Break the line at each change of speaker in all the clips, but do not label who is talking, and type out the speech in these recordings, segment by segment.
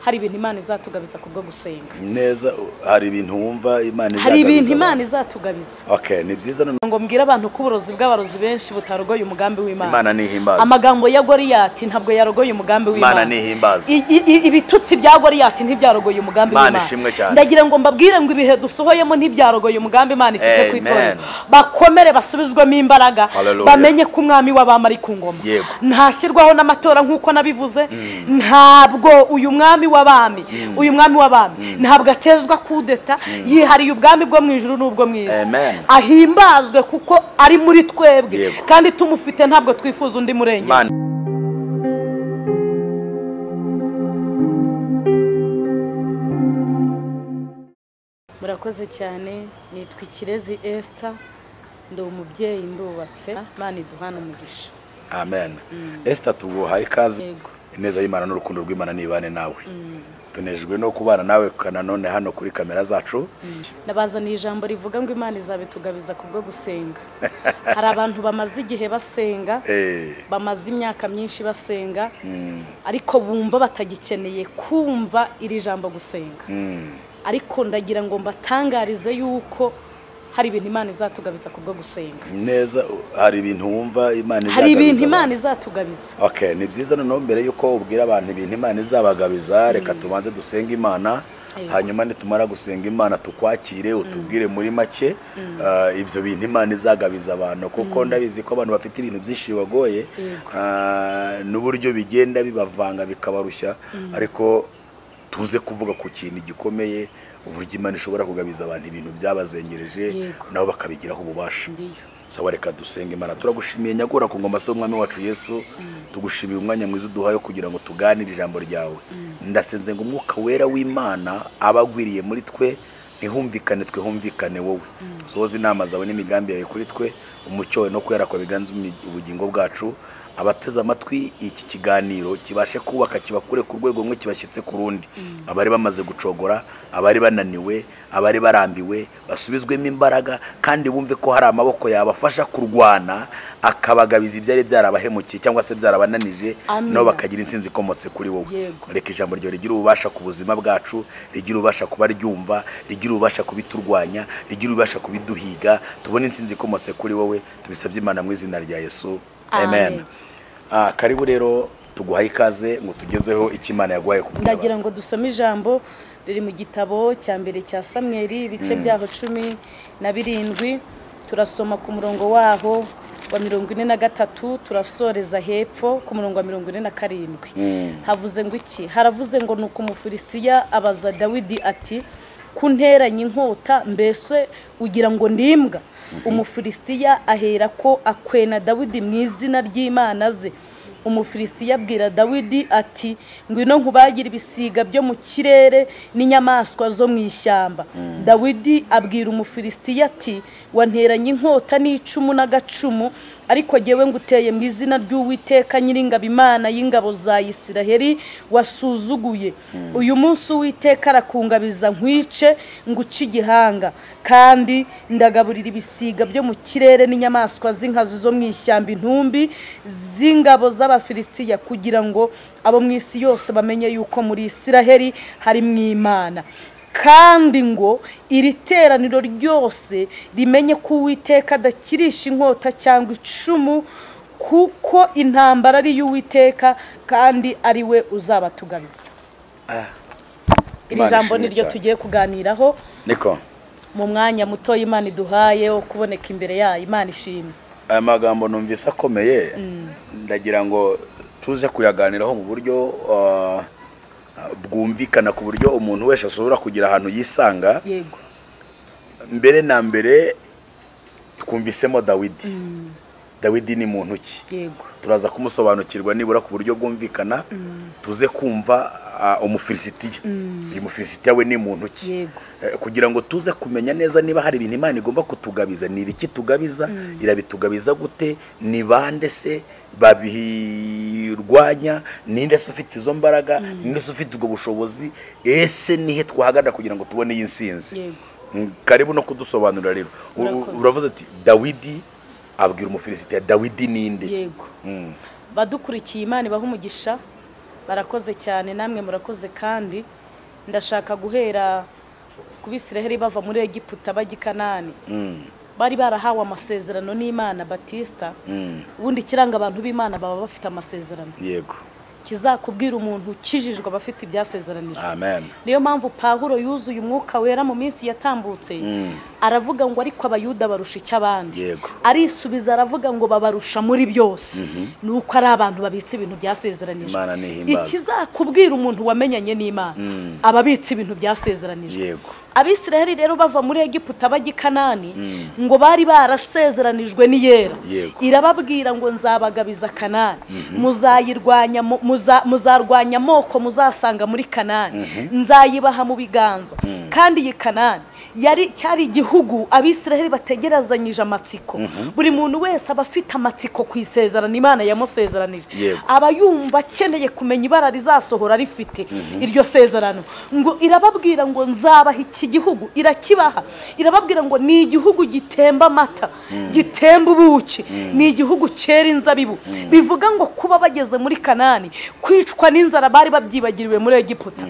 hari ibintu Imana izatugabiza kubwo gusenga.
Neza hari ibintu wumva Imana izagabiza.
Hari ibintu Imana izatugabiza.
Okay, ni byiza
ngo mbwira abantu ko uburozi bw'abarozi benshi butarogoye umugambi w'Imana.
Imana nihimbaza.
Amagambo ya Goliyati ntabwo yarogoye umugambi w'Imana.
Imana nihimbaza.
Ibitutsi bya Goliyati ntibyarogoye umugambi w'Imana.
Imana ishimwe cyane.
Ndagira ngo mbabwire ngo ibihe dusohoyemo ntibyarogoye umugambi Imana ifite kwitorera. Bakomere basubizwemo imbaraga, bamenye ko umwami w'abami ari ku ngoma. Ntashyirwaho n'amatora nkuko nabivuze. Ntabwo uyu mwami w'abami, ntabwo atezwa kudeta, yihariye ubwami bwo mu ijuru n'ubwo mu isi. Ahimbazwe kuko ari muri twebwe kandi tumufite, ntabwo twifuza undi murengezi. Murakoze cyane. Nitwa Ikirezi Esther, ndi umubyeyi ndubatse. Imana iduhana umugisha.
Amen. Esther, tuguhaye ikaze. Ineza y'Imana n'urukundo rw'Imana nibane nawe. Tunejwe no kubana nawe kananone hano kuri kamera zacu.
Nabazaniye ijambo rivuga ngo Imana izabitugabiza kubwo gusenga. Hari abantu bamaze igihe basenga, bamaze imyaka myinshi basenga, ariko bumva batagikeneye kumva iri jambo gusenga. Ariko ndagira ngo mbatangarize yuko hari ibintu Imana izatugabiza kubwo gusenga.
Neza hari ibintu wumva Imana izagabiza.
Hari ibintu Imana izatugabiza.
Okay, ni byiza noneho mbere yuko ubwira abantu ibintu Imana izabagabiza, reka tubanze dusenga Imana. Hanyuma nitumara gusenga Imana tukwakire utubwire muri make ibyo bintu Imana izagabiza abantu, kuko ndabizi ko abantu bafite ibintu byinshi bagoye n'uburyo bigenda bibavanga bikabarushya, ariko tuze kuvuga ku kintu gikomeye, uburyo Imana ishobora kugabiza abantu ibintu byabazengereje nabo bakabigiraho ububasha. Sawa, reka dusenge. Imana, turagushimiye nyagora ku ngoma se umwami wacu Yesu, tugushimiye umwanya mwiza uduhaye kugira ngo tuganire ijambo ryawe. Ndasenze ngo umwuka wera w'Imana abagwiriye muri twe, nihumvikane twe humvikane wowe. Sohoza inama zawe n'imigambi yawe kuri twe, umucyo we no kwera kwa biganza ubugingo bwacu. Abateze amatwi iki kiganiro kibashe kubaka, kibakure ku rwego rumwe kibashyitse ku rundi. Abari bamaze gucogora, abari bananiwe, abari barambiwe, basubizwemo imbaraga kandi bumve ko hari amaboko yabafasha kurwana akabagabiza ibyari byarabahemukiye cyangwa se byarabananije, no bakagira insinzi ikomotse kuri wowe. Reka ijambo ryo rigira ububasha ku buzima bwacu, rigira ububasha kuba ryumva, rigira ububasha kubiturwanya, rigira ububasha kubiduhiga, tubone insinzi ikomotse kuri wowe. Tubisabye Imana mu izina rya Yesu. Amen. Karibu rero, tuguhaye ikaze ngo tugezeho icyo Imana yaguhaye kubwira.
Ndagira ngo dusome ijambo riri mu gitabo cya mbere cya Samweli, ibice byaho 17. Turasoma ku murongo waho wa 43, turasoreza hepfo ku murongo wa 47. Havuze ngo iki? Haravuze ngo nuko Umufilisitiya abaza Dawidi ati, kunteranye inkota mbese ugira ngo ndimbwa? Umufilisitiya ahera ko akwena Dawidi mu izina ry'Imana ze. Umufilisitiya abwira Dawidi ati, ngwino nkubagira ibisiga byo mu kirere n'inyamaswa zo mu ishyamba. Dawidi abwira Umufilisitiya ati, wanteranye inkota n'icumu n'agacumu, ariko jyewe nguteye mu izina ry'Uwiteka Nyiringabo, Imana y'ingabo za Isiraheli wasuzuguye. Uyu munsi Uwiteka arakungabiza nkwice nguce igihanga, kandi ndagaburira ibisiga byo mu kirere n'inyamaswa z'inkazi zo mu ishyamba, intumbi z'ingabo z'Abafilisitiya, kugira ngo abo mu isi yose bamenye yuko muri Isiraheli hari mw'Imana. Kandi ngo iri teraniro ryose rimenye ko Uwiteka adakirisha inkota cyangwa icumu, kuko intambara ari y'Uwiteka kandi ari we uzabatugabiza. Iri jambo niryo tugiye kuganiraho
niko
mu mwanya muto Imana iduhaye wo kuboneka imbere yayo. Imana ishimwe.
Aya magambo numvise akomeye, ndagira ngo tuze kuyaganiraho mu buryo bwumvikana, ku buryo umuntu wese ashobora kugira ahantu yisanga.
Yego.
Mbere na mbere twumvisemo Dawidi. Dawidi ni muntu ki?
Yego.
Turaza kumusobanukirwa nibura ku buryo bwumvikana, tuze kumva Umufilisitiya. Uyu Mufilisitiya we ni muntu ki?
Yego.
Kugira ngo tuze kumenya neza niba hari ibintu Imana igomba kutugabiza, ni ibiki tugabiza, irabitugabiza gute, ni bande se babirwanya, ninde se ufite izo mbaraga, ninde se ufite ubwo bushobozi, ese nihe twahagarara kugira ngo tubone iyi nsinzi. Karibu no kudusobanurira rero. Uravuze ati Dawidi abwira Umufilisitiya. Dawidi ninde?
Yego. Badukurikiye Imana ibaha umugisha. barakoze cyane, namwe murakoze. Kandi ndashaka guhera ku Bisiraheli bava muri Egiputa bajya i Kanani. Bari barahawe amasezerano n'Imana. Batista, ubundi kiranga abantu b'Imana baba bafite amasezerano.
Yego.
Kizakubwira umuntu ukijijwe abafite ibyasezeranijwe.
Amen.
Niyo mpamvu Pawulo yuzuye umwuka wera mu minsi yatambutse, aravuga ngo ariko abayuda barusha icy'abandi.
Yego.
Arisubiza aravuga ngo babarusha muri byose. Nuko ari abantu babitse ibintu byasezeranijwe.
Imana nihimbaza.
Ikizakubwira umuntu wamenyanye n'Imana ababitse ibintu byasezeranijwe.
Yego.
Abisiraheli rero bava muri Egiputa bajya i Kanani, ngo bari barasezeranijwe n'Iyera. Irababwira ngo nzabagabiza Kanani, muzayirwanya, muzarwanya amoko muzasanga muri Kanani, nzayibaha mu biganza. Kandi iyi Kanani cyari igihugu Abisiraheli bategerezanyije amatsiko. Buri muntu wese aba afite amatsiko ku isezerano Imana yamusezeranije. Aba yumva akeneye kumenya ibara rizasohora rifite iryo sezerano. Ngo irababwira ngo nzabaha iki gihugu, irakibaha. Irababwira ngo ni igihugu gitemba amata, gitemba ubuki, ni igihugu cyera inzabibu. Bivuga ngo kuba bageze muri Kanani, kwicwa n'inzara bari babyibagiriwe muri Egiputa.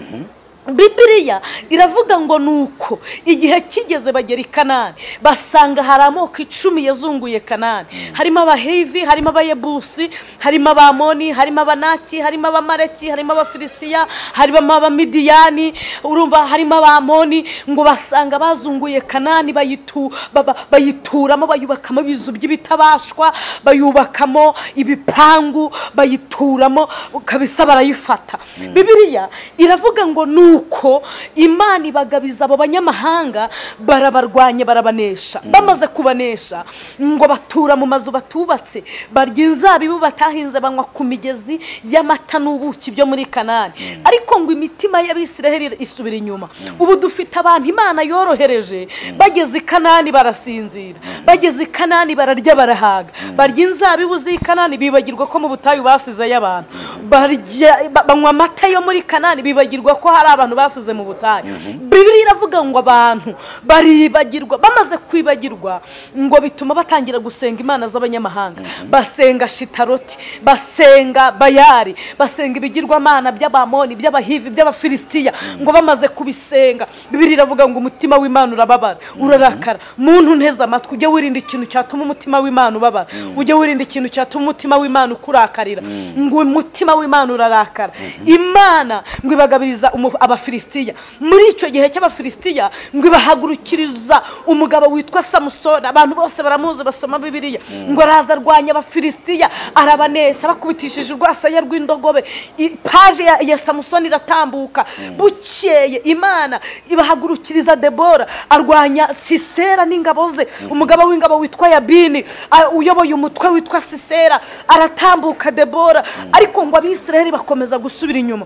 Bibiliya iravuga ngo nuko igihe kigeze bagera i Kanani, basanga hari amoko 10 yazunguye Kanani. Harimo Abahivi, harimo Abayebusi, harimo Abamoni, harimo Abanaki, harimo Abamaleki, harimo Abafilistiya, harimo Abamidiyani, urumva harimo Abamoni. Ngo basanga bazunguye Kanani, bayituramo, bayubakamo ibizu by'ibitabashwa, bayubakamo ibipangu, bayituramo, kabisa barayifata. Bibiliya iravuga ngo nuko Imana ibagabiza abo banyamahanga, barabarwanya, barabanesha. Bamaze kubanesha, ngo batura mu mazu batubatse, barya inzabibu batahinze, banywa ku migezi y'amata n'ubuki byo muri Kanani. Ariko ngo imitima y'Abisiraheli isubira inyuma. Ubu dufite abantu Imana yorohereje, bageze i Kanani barasinzira, bageze i Kanani bararya barahaga, barya inzabibu z'i Kanani, bibagirwa ko mu butayu basize y'abantu, banywa amata yo muri Kanani, bibagirwa ko hari abantu basize mu butayu. Bibiliya iravuga ngo abantu baribagirwa. Bamaze kwibagirwa, ngo bituma batangira gusenga imana z'abanyamahanga. Basenga Shitaroti, basenga Bayari, basenga ibigirwamana by'Abamoni, by'Abahivi, by'Abafilistiya. Ngo bamaze kubisenga, Bibiliya iravuga ngo umutima w'Imana urababara, urarakara. Muntu nteze amatwi, ujye wirinda ikintu cyatuma umutima w'Imana ubabara, ujye wirinda ikintu cyatuma umutima w'Imana ukurakarira. Ngo umutima w'Imana urarakara. Imana ngo ibagabiriza Abafilistiya. Muri icyo gihe cy'Abafilistiya, ngo ibahagurukiriza umugabo witwa Samusoni. Abantu bose baramuzi, basoma Bibiliya. Ngo araza arwanya Abafilistiya, arabanesha bakubitishije urwasaya rw'indogobe. Paje ya Samusoni iratambuka. Bukeye Imana ibahagurukiriza Debora, arwanya Sisera n'ingabo ze. Umugabo w'ingabo witwa Yabini, uyoboye umutwe witwa Sisera, aratambuka Debora. Ariko ngo Abisiraheli bakomeza gusubira inyuma.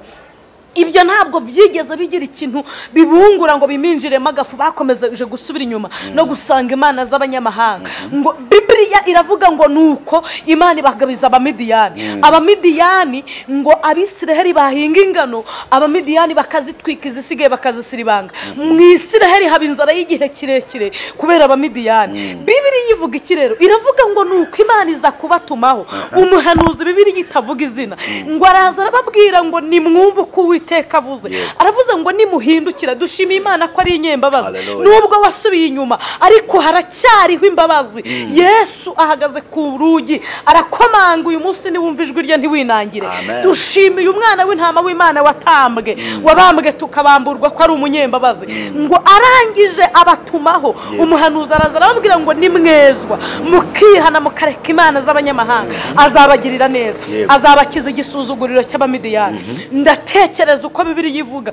Ibyo ntabwo byigeze bigira ikintu bibungura ngo biminjiremo agafu. Bakomeje gusubira inyuma no gusanga imana z'abanyamahanga. Ngo Bibiliya iravuga ngo nuko Imana ibagabiza Abamidiyani. Abamidiyani ngo Abisiraheli bahinga ingano, Abamidiyani bakazitwika, izisigaye bakazisiribanga. Mu Isiraheli haba inzara y'igihe kirekire kubera Abamidiyani. Bibiliya ivuga iki rero? Iravuga ngo nuko Imana iza kubatumaho umuhanuzi, Bibiliya itavuga izina. Ngo araza arababwira ngo nimwumve uko Uwiteka avuze. Aravuze ngo nimuhindukira, dushima Imana ko ari inyembabazi. Nubwo wasubiye inyuma, ariko haracyariho imbabazi. Yesu ahagaze ku rugi arakomanga, uyu munsi niwumva ijwi rye ntiwinangire. Dushimiye umwana w'intama w'Imana watambwe, wabambwe tukabamburwa ko ari umunyembabazi. Ngo arangije abatumaho umuhanuzi, araza arababwira ngo nimwezwa mukihana mukareka imana z'abanyamahanga, azabagirira neza, azabakiza igisuzuguriro cy'Abamidiyani. Ndatekereza uko Bibiliya ivuga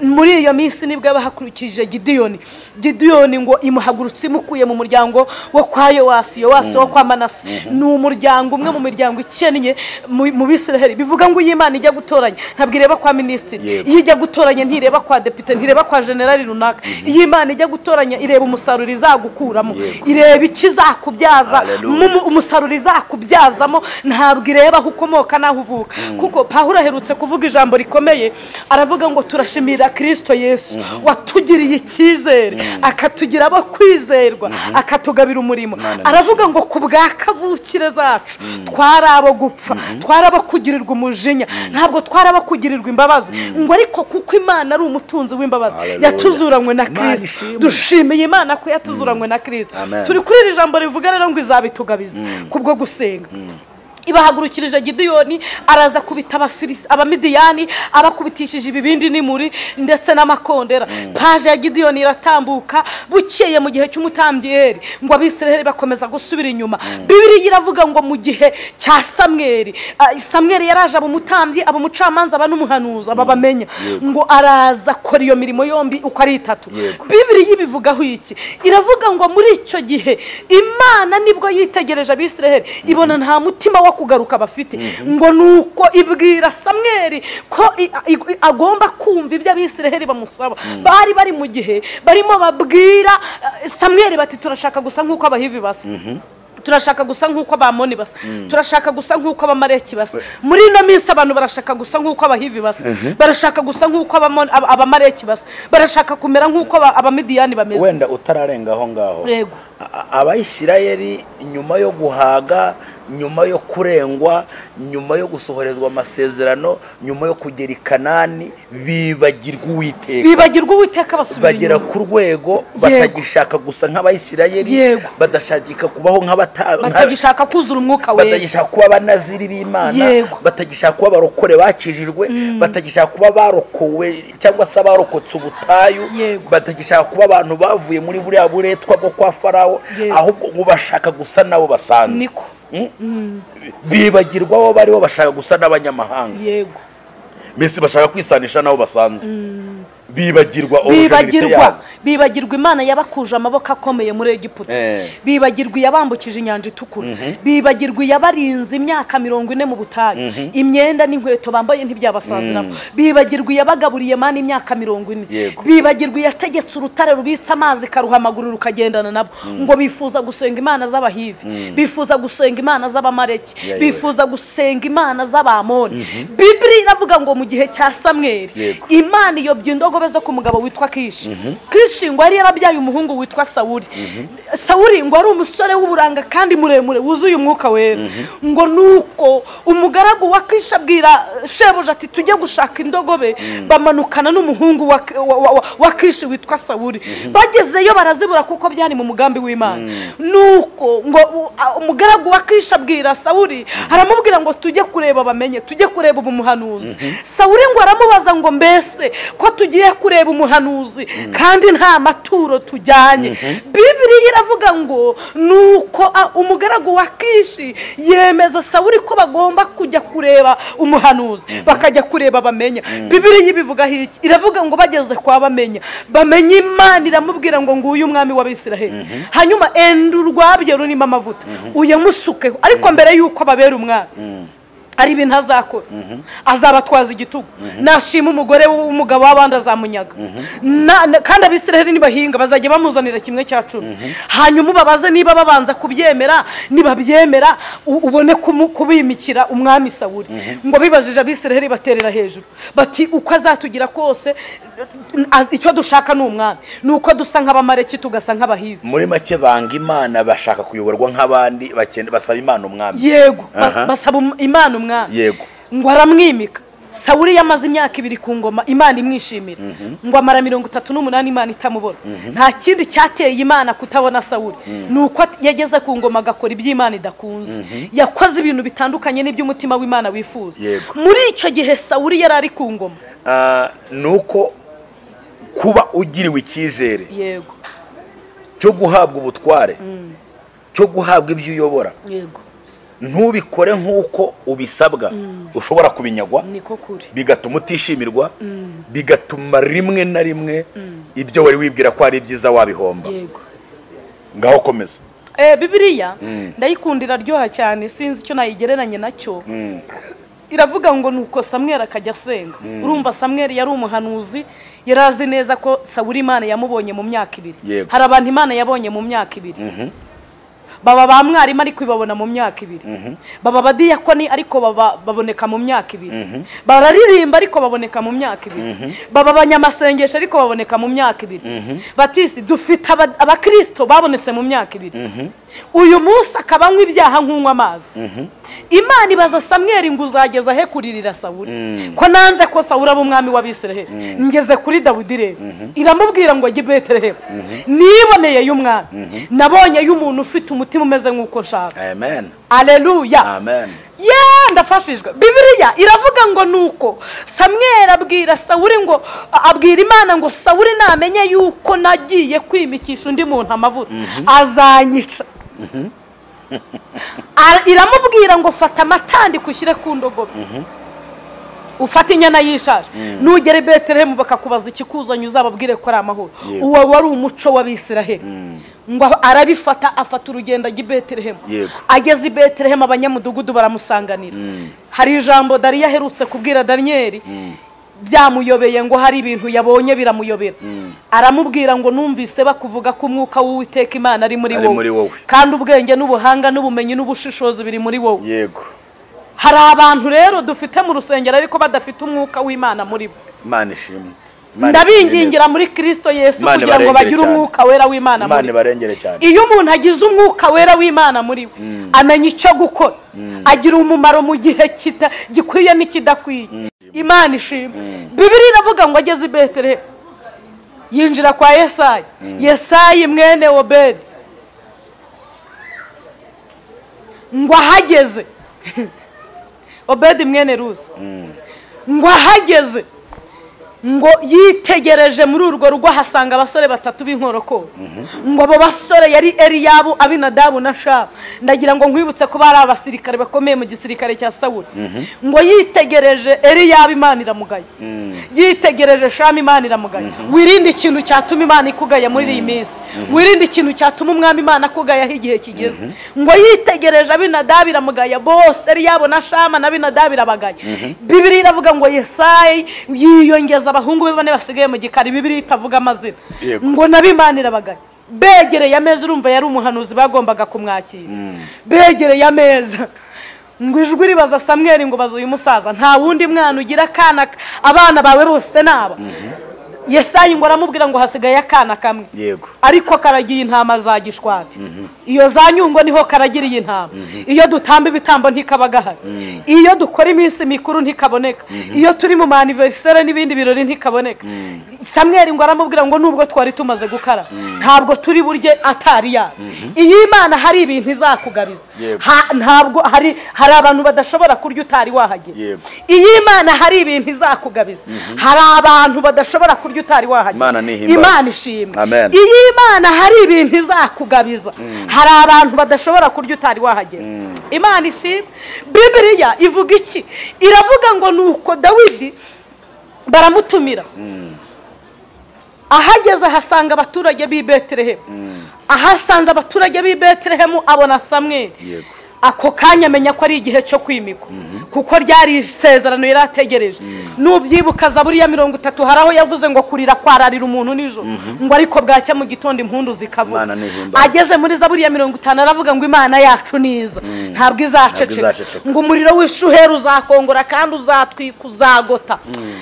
muri iyo minsi nibwo bahakurikije Gideyoni. Gideyoni ngo imuhagurutse imukuye mu muryango wo kwa Yowasi, Yowasi wo kwa Manase. Ni umuryango umwe mu miryango ikennye mu Bisiraheli. Bivuga ngo Imana ijya gutoranya ntabwo ireba kwa minisitiri, iyo ijya gutoranya ntireba kwa depite, ntireba kwa generali runaka. Iyo Imana ijya gutoranya ireba umusaruro izagukuramo, ireba ikizakubyaza umusaruro izakubyazamo, ntabwo ireba aho ukomoka n'aho uvuka. Kuko Pawulo aherutse kuvuga ijambo rikomeye, aravuga ngo turashimira Kristo Yesu watugiriye icyizere, akatugira abo kwizerwa, akatugabira umurimo. Aravuga iravuga ngo ku bwa kavukire zacu twari abo gupfa, twari abo kugirirwa umujinya, ntabwo twari abo kugirirwa imbabazi, ngo ariko kuko Imana ari umutunzi w'imbabazi yatuzuranywe na Kristo. Dushimiye Imana ko yatuzuranywe na Kristo. Turi kuri iri jambo rivuga rero ngo izabitugabiza kubwo gusenga. Ibahagurukirije Gideyoni, araza kubita abamidiyani, abakubitishije ibibindi n'imuri ndetse n'amakondera. Paje ya Gideyoni iratambuka, bukeye mu gihe cy'umutambyi Eli ngo Abisirayeli bakomeza gusubira inyuma. Bibiliya iravuga ngo mu gihe cya Samweli, Samweli yaraje aba umutambyi, aba umucamanza, aba n'umuhanuzi, aba bamenya, ngo araza akora iyo mirimo yombi uko ari itatu. Bibiliya ibivugaho iki? Iravuga ngo muri icyo gihe Imana nibwo yitegereje Abisirayeli, ibona nta mutima wo kugaruka bafite, ngo nuko ibwira Samweli ko agomba kumva ibyo Abisirayeli bamusaba. Bari bari mu gihe barimo babwira Samweli bati turashaka gusa nk'uko Abahivi basa, turashaka gusa nk'uko Abamoni basa, turashaka gusa nk'uko Abamaleki basa. Muri ino minsi abantu barashaka gusa nk'uko Abahivi basa, barashaka gusa nk'uko Abamaleki basa, barashaka kumera nk'uko Abamidiyani bameze.
Wenda utararenga aho ngaho,
yego,
Abayisirayeli nyuma yo guhaga, nyuma yo kurengwa, nyuma yo gusohorezwa amasezerano, nyuma yo kugera i Kanani, bibagirwa Uwiteka, basubira bagera ku rwego batagishaka gusa nk'Abayisirayeli, badashaka kubaho
batagishaka kuzura umwuka we,
batagishaka kuba abanaziri b'Imana, batagishaka kuba barokore bakijijwe, batagishaka kuba barokowe cyangwa se abarokotse ubutayu, batagishaka kuba abantu bavuye muri buriya buretwa bwo kwa Farawo, ahubwo ngo bashaka gusa nabo basanze. Bibagirwa abo bariho bashaka gusa n'abanyamahanga, yego, mbese bashaka kwisanisha nabo basanze. Bibagirwa Imana yabakuje amaboko akomeye muri Egiputa, bibagirwa yabambukije inyanja itukura, bibagirwa yabarinze imyaka 40 mu butayu, imyenda n'inkweto bambaye ntibyabasaziramo, bibagirwa yabagaburiye Mana imyaka 40, bibagirwa yategetse urutare rubitsa amazi karuhamaguru rukagendana nabo. Ngo bifuza gusenga Imana z'Abahivi, bifuza gusenga Imana z'Abamaleki, bifuza gusenga Imana z'Abamoni. Bibiliya iravuga ngo mu gihe cya Samweli Imana iyobye indogobe zo ku mugabo witwa Kishi. Kishi ngo yari yarabyaye umuhungu witwa Sawuli. Sawuli ngo ari umusore w'uburanga kandi muremure wuzuye umwuka wera. Ngo nuko umugaragu wa Kishi abwira shebuja ati tujye gushaka indogobe, bamanukana n'umuhungu wa Kishi witwa Sawuli. Bagezeyo barazibura kuko byari mu mugambi w'Imana. Nuko ngo umugaragu wa Kishi abwira Sawuli, aramubwira ngo tujye kureba bamenye, tujye kureba umuhanuzi. Sawuli ngo aramubaza ngo mbese ko tugiye kureba umuhanuzi kandi nta maturo tujyanye? Bibiliya iravuga ngo nuko umugaragu wa Kishi yemeza Sawuli ko bagomba kujya kureba umuhanuzi, bakajya kureba bamenya. Bibiliya ibivugaho iki? Iravuga ngo bageze kwa bamenya, bamenya Imana iramubwira ngo nguyu umwami w'Abisirayeli, hanyuma enda urwabye rurimo amavuta uyamusukeho, ariko mbere yuko babera umwami ari ibintu azakora. Azabatwaza igitugu, nashima umugore w'umugabo w'abandi azamunyaga, kandi Abisirayeli nibahinga bazajya bamuzanira 1/10. Hanyuma babaze niba babanza kubyemera, nibabyemera ubone kubimikira umwami Sawuli. Ngo bibajije Abisirayeli baterera hejuru bati uko azatugira kose icyo dushaka n'umwami, nuko dusa nk'Abamaleki tugasa nk'Abahivi. Muri make banga Imana, bashaka kuyoborwa nk'abandi, basaba Imana umwami.
Yego, basaba Imana umwami.
Yego,
ngo aramwimika. Sawuli yamaze imyaka 2 ku ngoma, Imana imwishimira. Ngo amara 38 Imana itamubona. Nta kindi cyateye Imana kutabona Sawuli, nuko yageze ku ngoma agakora iby'Imana idakunze. Yakoze ibintu bitandukanye n'iby'umutima w'Imana wifuza. Muri icyo gihe Sawuli yari ari ku ngoma,
nuko kuba ugiriwe icyizere,
yego,
cyo guhabwa ubutware, cyo guhabwa ibyo uyobora,
yego,
ntubikore nk'uko ubisabwa, ushobora kubinyagwa,
niko kuri,
bigatuma utishimirwa, bigatuma rimwe na rimwe ibyo wari wibwira ko ari byiza wabihomba.
Yego,
ngaho komeza.
Bibiliya ndayikundira ryoha cyane, sinzi icyo nayigereranye nacyo. Iravuga ngo nuko Samweli akajya asenga. Urumva Samweli yari umuhanuzi, yarazi neza ko Sawuli Imana yamubonye mu myaka 2. Hari abantu Imana yabonye mu myaka 2. Baba ba mwarimu ariko ibabona mu myaka 2. Baba badiyakoni ariko baboneka mu myaka 2. Bararirimba ariko baboneka mu myaka 2. Baba abanyamasengesho ariko baboneka mu myaka 2. Batisi dufite abakristo babonetse mu myaka 2. uyu munsi akaba anywa ibyaha nk'unywa amazi. Imana ibaza Samweli ngo uzageza he kuririra Sawuli ko nanze ko Sawuli aba umwami w'Abisiraheli, ngeze kuri Dawidi rero iramubwira ngo ajye i Betelehemu, niboneye y'umwami, nabonye y'umuntu ufite umutima umeze nk'uko nshaka.
Amen.
Haleluya.
Amen.
Ndafashijwe. Bibiliya iravuga ngo nuko Samweli abwira Sawuli ngo abwira Imana ngo Sawuli namenye yuko nagiye kwimikisha undi muntu amavuta azanyica. Iramubwira ngo fata amatandi kushyire ku ndogobe, ufata inyana yishaje, nugera i Betelehemu bakakubaza ikikuzanye uzababwire ko ari amahoro. Uwo wari umuco w'Abisiraheli. Ngo arabifata afata urugendo ajya i Betelehemu. Ageze i Betelehemu abanyamudugudu baramusanganira. Hari ijambo Dariya aherutse kubwira Daniyeli byamuyobeye ngo hari ibintu yabonye biramuyobera. Aramubwira ngo numvise bakuvuga ko umwuka w'Uwiteka Imana ari muri wowe, kandi ubwenge n'ubuhanga n'ubumenyi n'ubushishozi biri muri wowe.
Yego.
Hari abantu rero dufite mu rusengero ariko badafite umwuka w'Imana muri bo.
Imana ishimwe.
Ndabingingira muri Kristo Yesu kugira ngo bagire umwuka wera w'Imana muri bo. Iyo umuntu agize umwuka wera w'Imana muri we, amenya icyo gukora, agira umumaro mu gihe gikwiye n'ikidakwiye. Imana ishimwe. Bibiliya iravuga ngo ageze i Betelehemu yinjira kwa Yesayi. Yesayi mwene Obedi ngo ahageze Obedi mwene Rusi ngo ahageze ngo yitegereje muri urwo rugo hasanga abasore batatu b'inkorokoro. Ngo abo basore yari Eliyabu, Abinadabu na Shamu. Ndagira ngo nkwibutse ko bari abasirikare bakomeye mu gisirikare cya Sawuli. Ngo yitegereje Eliyabu, Imana iramugaye. Yitegereje Shamu, Imana iramugaye. Wirinde ikintu cyatuma Imana ikugaya muri iyi minsi. Wirinde ikintu cyatuma umwami Imana akugaya igihe kigeze. Ngo yitegereje Abinadabu iramugaye, bose Eliyabu na Shamu na Abinadabu irabagaye. Bibiliya iravuga ngo Yesayi yiyongeza abahungu be bane basigaye mu gikari. Bibiliya itavuga amazina. Ngo Imana irabagaye. Begereye ameza, urumva yari umuhanuzi bagombaga kumwakira. Begereye ameza ngo ijwi ribaza Samweli ngo baza uyu musaza nta wundi mwana ugira akana, abana bawe bose naba. Yesayi ngo aramubwira ngo hasigaye akana kamwe, ariko karagiye intama za Gishwati. Iyo za Nyungo niho karagiriye intama. Iyo dutamba ibitambo ntikabagahari. Iyo dukora iminsi mikuru ntikaboneka. Iyo turi mu anniversaire n'ibindi birori ntikaboneka. Samweli ngo aramubwira ngo nubwo twari tumaze gukara ntabwo turi burye atari yazi. Iyo Imana hari ibintu izakugabiza, ntabwo hari abantu badashobora kurya utari wahagera. Iyo Imana hari ibintu izakugabiza, hari abantu badashobora kurya utari wahagera. Imana ishimwe. Iyo Imana hari ibintu izakugabiza, hari abantu badashobora kurya utari wahagera. Imana ishimwe. Bibiliya ivuga iki? Iravuga ngo nuko Dawidi baramutumira. Ahageze hasanga abaturage b'i Betelehemu. Ahasanze abaturage b'i Betelehemu abona Samweli. Ako kanya amenya ko ari igihe cyo kwimikwa, kuko ryari isezerano yarategereje. Nubyibuka Zaburi ya 30 haraho yavuze ngo kurira kwararira umuntu nijoro, ngo ariko bwacya mu gitondo impundu zikavuga. Ageze muri Zaburi ya 50 aravuga ngo Imana yacu niza, ntabwo izaceceka. Ngo umuriro w'ishuhera uzakongora kandi uzatwika uzagota.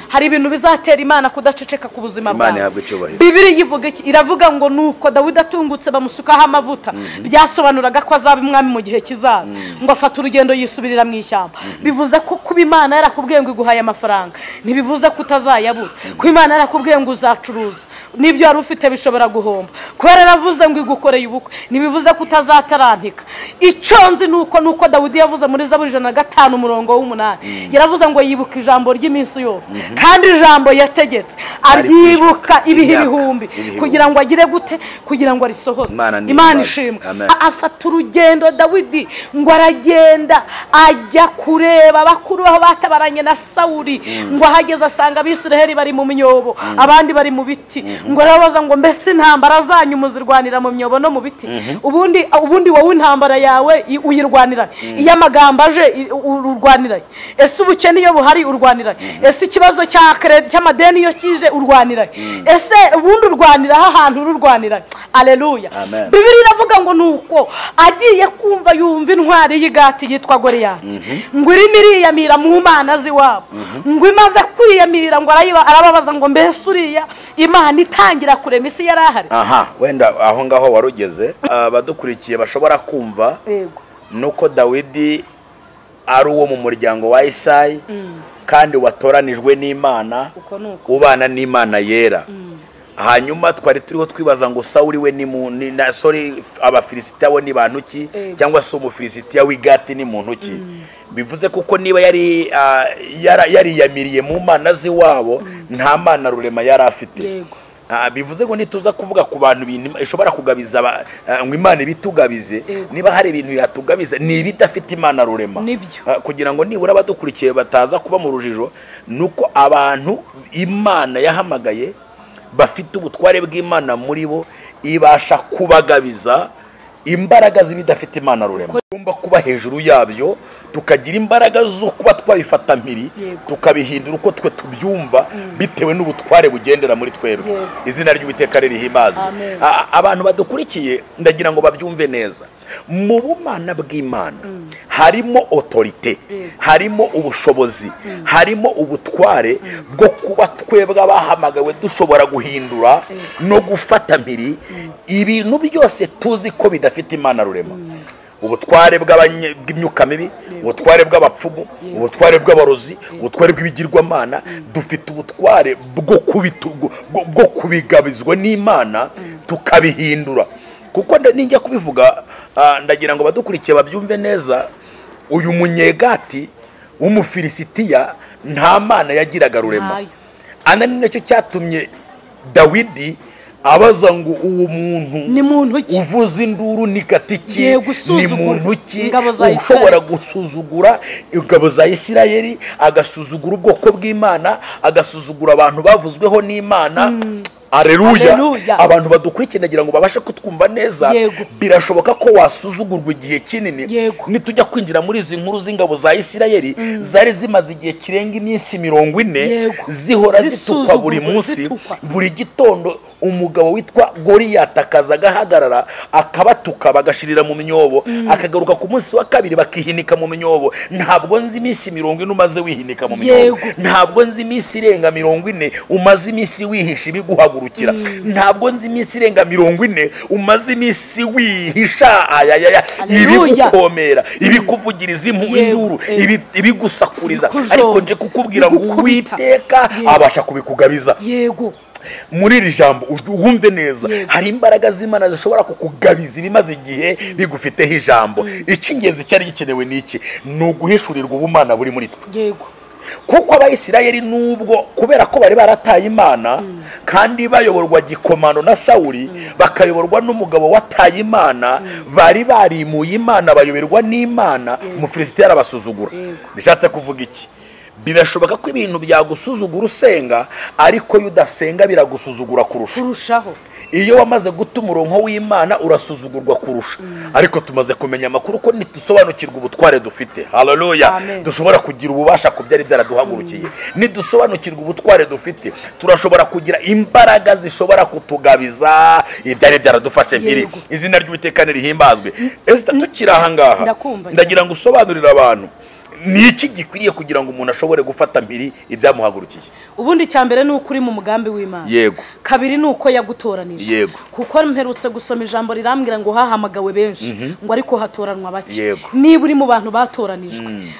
Hari ibintu bizatera Imana kudaceceka ku buzima bwawe. Bibiliya ivuga iki? Iravuga ngo nuko Dawidi atungutse bamusukaho amavuta, byasobanuraga ko azaba umwami mu gihe kizaza. Ngo afata urugendo yisubirira mu ishyamba. Bivuze ko kuba Imana yarakubwiye ngo iguhaye amafaranga ntibivuze ko utazayabura. Ko Imana yarakubwiye ngo uzacuruza n'ibyo wari ufite bishobora guhomba. Kubera yaravuze ngo igukoreye ubukwe ntibivuze ko utazatarantika. Icyo nzi nuko Dawidi yavuze muri Zaburi 105 umurongo w'8 yaravuze ngo yibuka ijambo ry'iminsi yose, kandi ijambo yategetse aryibuka ibihe ibihumbi kugira ngo agire gute, kugira ngo arisohoze. Imana ishimwe. Afata urugendo Dawidi ngo aragenda ajya kureba bakuru aho batabaranye na Sawuli. Ngo ahageze asanga Abisiraheli bari mu myobo, abandi bari mu biti. Ngo arabaza ngo mbese intambara zanyu muzirwanira mu myobo no mu biti? Ubundi wowe intambara yawe uyirwanira iyo amagambo aje urwanira. Ese ubukene iyo buhari urwanira? Ese ikibazo cy'amadeni iyo kije urwanira? Ese ubundi urwanira ahantu urwanira? Aleluya. Bibiliya iravuga ngo nuko agiye kumva yumva intwari y'igati yitwa Goliyati. Ngo irimo iriyamira mu mana ziwabo. Ngo imaze kwiyamira ngo arababaza ngo mbese uriya Imana itangira kurema isi yarahari?
wenda aho ngaho warugeze abadukurikiye bashobora kumva nuko Dawidi ari uwo mu muryango wa Isayi kandi watoranijwe n'Imana ubana n'Imana yera. Hanyuma twari turiho twibaza ngo Sawuli we ni abafilisitiya bo ni bantu ki cyangwa se umufilisitiya w'Igati ni muntu ki. Bivuze kuko niba yari yamiriye mu mana ziwabo nta mana rurema yari afite. Bivuze ngo nituza kuvuga ku bantu bintu ishobora kugabiza ngo Imana ibitugabize, niba hari ibintu yatugabiza ni ibidafite Imana rurema. Kugira ngo nibura abadukurikiye bataza kuba mu rujijo, nuko abantu Imana yahamagaye bafite ubutware bw'Imana muri bo ibasha kubagabiza imbaraga z'ibidafite Imana rurema. Tugomba kuba hejuru yabyo, tukagira imbaraga zo kuba twabifata mpiri, tukabihindura uko twe tubyumva bitewe n'ubutware bugendera muri twebwe. Izina ry'Uwiteka ririhimbazwe. Abantu badukurikiye ndagira ngo babyumve neza. Mu bumana bw'Imana harimo autorité, harimo ubushobozi, harimo ubutware bwo kuba twebwe abahamagawe dushobora guhindura no gufata mpiri ibintu byose tuzi ko bidafite Imana rurema. Ubutware bw'imyuka mibi, ubutware bw'abapfumu, ubutware bw'abarozi, ubutware bw'ibigirwamana, dufite ubutware bwo kubigabizwa n'Imana tukabihindura. Kuko ninjya kubivuga ndagira ngo badukurikiye babyumve neza, uyu munyegati w'umufilisitiya nta mana yagiraga rurema. Ana ni nacyo cyatumye Dawidi abaza ngo uwo muntu uvuza induru ni gatiki, ni muntu ki ushobora gusuzugura ingabo za Isirayeli, agasuzugura ubwoko bw'Imana, agasuzugura abantu bavuzweho n'Imana. Aleluya. Abantu badukurikiye ndagira ngo babashe kutwumva neza. Birashoboka ko wasuzugurwa igihe kinini. Nitujya kwinjira muri izi nkuru z'ingabo za Isirayeli zari zimaze igihe kirenga iminsi 40 zihora zitukwa buri munsi, buri gitondo umugabo witwa Goliyati akaza agahagarara akabatuka bagashirira mu myobo, akagaruka ku munsi wa kabiri bakihinika mu myobo. Ntabwo nzi iminsi 40 umaze wihinika mu myobo, ntabwo nzi iminsi irenga 40 umaze iminsi wihisha ibiguhagurukira, ntabwo nzi iminsi irenga 40 umaze iminsi wihisha ibigukomera, ibikuvugiriza induru, ibigusakuriza. Ariko nje kukubwira ngo Uwiteka abasha kubikugabiza. Muri iri jambo wumve neza, hari imbaraga z'Imana zishobora kukugabiza ibimaze igihe bigufiteho ijambo. Icy'ingenzi cyari gikenewe niki? Ni uguhishurirwa ubumana buri muri twe. Kuko Abayisirayeli nubwo kubera ko bari barataye Imana kandi bayoborwa gikomando na Sawuli, bakayoborwa n'umugabo wataye Imana, bari barimuye Imana bayoberwa n'Imana, umufilisitiya arabasuzugura. Bishatse kuvuga iki? Birashoboka ko ibintu byagusuzugura usenga, ariko yudasenga biragusuzugura kurushaho. Iyo wamaze guta umurongo w'Imana urasuzugurwa kurusha. Ariko tumaze kumenya amakuru ko nitusobanukirwa ubutware dufite, haleluya, dushobora kugira ububasha ku byari byaraduhagurukiye. Nidusobanukirwa ubutware dufite, turashobora kugira imbaraga zishobora kutugabiza ibyari byaradufashe mpiri. Izina ry'Uwiteka rihimbazwe. Tukiri aha ngaha ndagira ngo usobanurire abantu ni iki gikwiriye kugira ngo umuntu ashobore gufata mpiri ibyamuhagurukiye.
Ubundi cyambere ni ukuri mu mugambi w'Imana. Kabiri ni uko yagutoranije. Kuko mperutse gusoma ijambo rirambwira ngo hahamagawe benshi ngo ariko hatoranwa bake. Niba uri mu bantu batoranijwe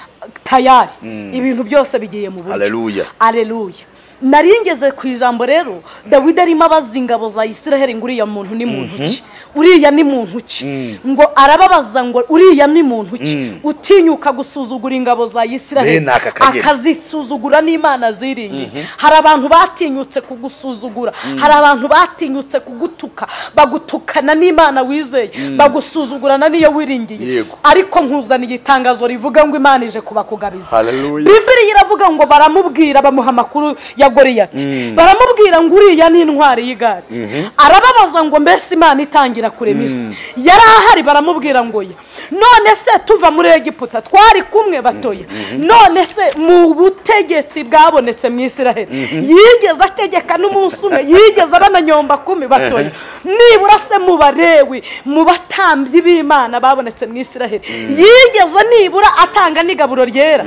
tayari ibintu byose bigiye mu buryo. Aleluya. Naringeze ku ijambo rero Dawidi arimo abaza ingabo za Isirayeli ngo uriya muntu ni muntu ki, uriya ni muntu ki, ngo arababaza ngo uriya ni muntu ki utinyuka gusuzugura ingabo za Isirayeli akazisuzugura n'Imana ziringiye. Hari abantu batinyutse kugusuzugura, hari abantu batinyutse kugutuka, bagutukana n'Imana wizeye, bagusuzugurana niyo wiringiye. Ariko nkuzaniye itangazo rivuga ngo Imana ije kubakugabiza. Bibiliya iravuga ngo baramubwira bamuha amakuru ya Goliyati, baramubwira ngo uriya ni intwari y'Igati. Arababaza ngo mbese Imana itangira kurema isi yari ahari? Baramubwira ngo ya. none se tuva muri Egiputa twari kumwe batoya none se mu butegetsi bwabonetse mu Isiraheli yigeze ategeka n'umunsi umwe yigeze abananyomba 10 batoya nibura se mu Barewi mu batambyi b'Imana babonetse mu Isiraheli yigeze nibura atanga n'igaburo ryera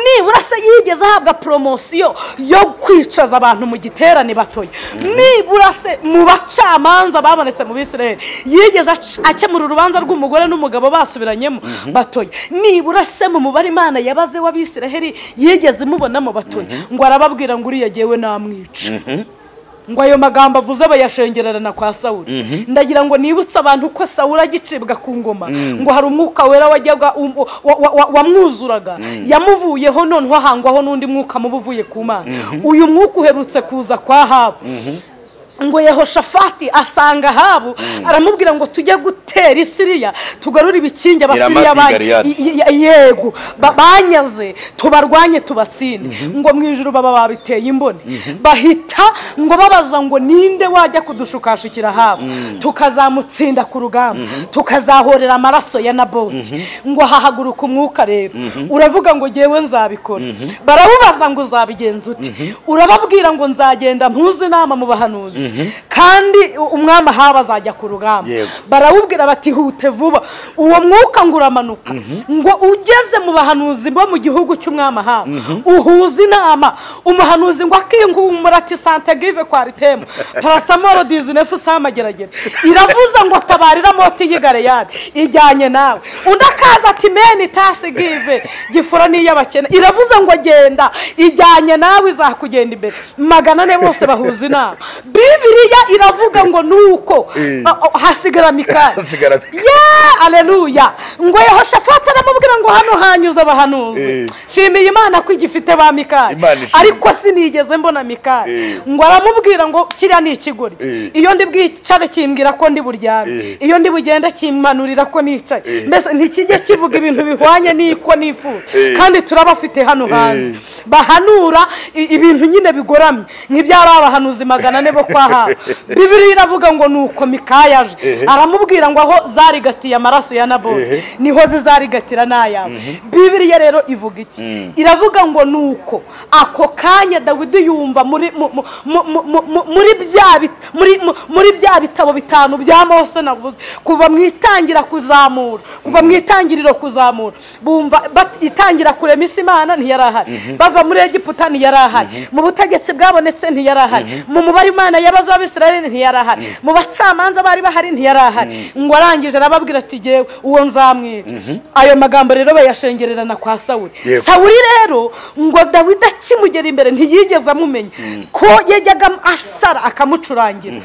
nibura se yigeze ahabwa promotion yo kwicaza abantu mu giterane batoya nibura se mu bacamanza babonetse mu Isiraheli yigeze akemura urubanza rw'umugore n'umugabo basubiranyemo batoya nibura se mu mubare Imana yabaze w'Abisiraheli yigeze mubonamo batoya ngo arababwira ngo uri yagewe namwica ngo ayo magambo avuze bayashengererana kwa Sawuli ndagira ngo nibutse abantu ko Sawuli agicibwa ku ngoma ngo hari umwuka wera wajyaga wamwuzuraga yamuvuyeho none hahangwaho n'undi mwuka mubuvuye ku Mana uyu mwuka uherutse kuza kwa Ahabu ngo Yehoshafati asanga Ahabu aramubwira ngo tujye gutera Isiriya tugarura ibikingi abasiriya yego banyaze tubarwanye tubatsinde ngo mwijuru baba babiteye imboni bahita ngo babaza ngo ninde wajya kudushukashikira Ahabu tukazamutsinda ku rugamba tukazahorera amaraso ya Naboti ngo hahaguruka umwuka rero uravuga ngo jewe nzabikora barabubaza ngo uzabigenza uti urababwira ngo nzagenda mpuze inama mu bahanuzi kandi umwami Ahabu azajya ku rugamba barawubwira bati hute vuba uwo mwuka nguramanuka ngo ugeze mu bahanuzi bo mu gihugu cy'umwami Ahabu uhuza inama umuhanuzi ngo akingumura ati Sante give kwaritemu parasamoro 19 samageragere iravuza ngo tabarira moti y'Galeyadi ijyanye nawe undakaza ati meni tasi give gifura ni y'abakene iravuza ngo genda ijyanye nawe izakugenda imbere 400 bose bahuza inama Bibiliya iravuga ngo nuko hasigara Mikaya haleluya ngo Yehoshafati aramubwira ngo hano hanyuze abahanuzi shimiye Imana ko igifite ba Mikaya ariko sinigeze mbona Mikaya ngo aramubwira ngo kiriya ni ikigori iyo ndi bwicare kimbwira ko ndi buryame iyo ndi bugenda kimanurira ko nicaye mbese ntikijye kivuga ibintu bihwanye niko nifuza kandi turabafite hano hanze bahanura ibintu nyine bigoramye nk'ibyara abahanuzi 400 bo kwa Ahabu Bibiliya iravuga ngo nuko Mikaya aje aramubwira ngo aho zarigatiye amaraso ya Naboti niho zizarigatira n'ayabo Bibiliya rero ivuga iki iravuga ngo nuko ako kanya Dawidi yumva muri bya bitabo bitanu bya Mose navuze kuva mwitangira kuzamura kuva mwitangiriro kuzamura bumva itangira kurema Imana ntiyarahari bava muri Egiputa ntiyarahari mu butegetsi bwabonetse ntiyarahari mu mubare Imana yabaza Abisirayeli ntiyarahari mu bacamanza bari bahari ntiyarahari ngo arangije arababwira ati jewe uwo nzamwica ayo magambo rero bayashengererana kwa Sawuli Sawuli rero ngo Dawidi akimugera imbere ntiyigeze amumenya ko yajyaga asara akamucurangira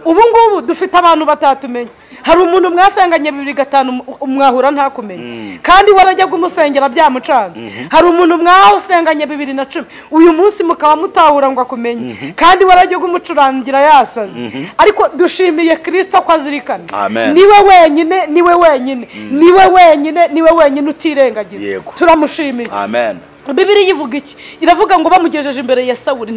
ubu ngubu dufite abantu batatumenye hari umuntu mwasanganye 2-5 mwahura ntakumenye kandi warajya gumusengera byamucanze hari umuntu mwahusenganye 2010 uyu munsi mukaba mutahura ngo akumenye kandi warajya gumucurangira yasaze ariko dushimiye Kristo ko azirikana niwe wenyine utirengagiza turamushimiye amen Bibiliya ivuga iki iravuga ngo bamugejeje imbere ya Sawuli